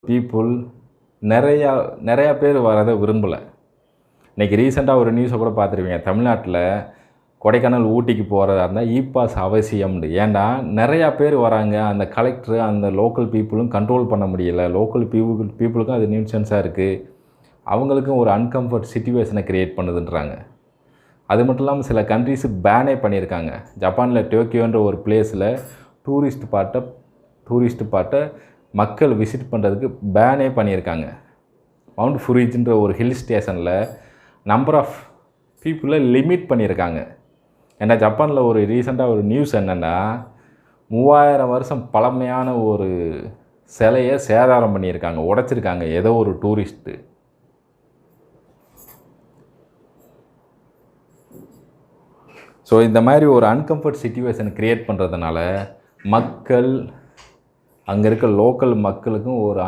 People நிறையா பேர் வரதை விரும்பலை. இன்றைக்கி ரீசெண்டாக ஒரு நியூஸை கூட பார்த்துருவீங்க. தமிழ்நாட்டில் கொடைக்கானல் ஊட்டிக்கு போகிறதா இருந்தால் பாஸ் அவசியம்னு. ஏன்டா நிறையா பேர் வராங்க, அந்த கலெக்டரு அந்த லோக்கல் பீப்புளும் கண்ட்ரோல் பண்ண முடியலை. லோக்கல் பீப்புளுக்கும் அது நியூசன்ஸாக இருக்குது. அவங்களுக்கும் ஒரு அன்கம்ஃபர்ட் சிச்சுவேஷனை க்ரியேட் பண்ணுதுன்றாங்க. அது மட்டும் இல்லாமல் சில கண்ட்ரிஸு பேனே பண்ணியிருக்காங்க. ஜப்பானில் டோக்கியோன்ற ஒரு பிளேஸில் டூரிஸ்ட் பாட்டை மக்கள் விசிட் பண்ணுறதுக்கு பேனே பண்ணியிருக்காங்க. மவுண்ட் ஃபுரிஜின்ற ஒரு ஹில் ஸ்டேஷனில் நம்பர் ஆஃப் பீப்புளை லிமிட் பண்ணியிருக்காங்க. ஏன்னா ஜப்பானில் ஒரு ரீசெண்டாக ஒரு நியூஸ் என்னென்னா 3000 வருஷம் பழமையான ஒரு சிலையை சேதாரம் பண்ணியிருக்காங்க, உடைச்சிருக்காங்க ஏதோ ஒரு டூரிஸ்ட்டு. ஸோ இந்த மாதிரி ஒரு அன்கம்ஃபர்ட் சிச்சுவேஷன் க்ரியேட் பண்ணுறதுனால மக்கள், அங்கே இருக்க லோக்கல் மக்களுக்கும் ஒரு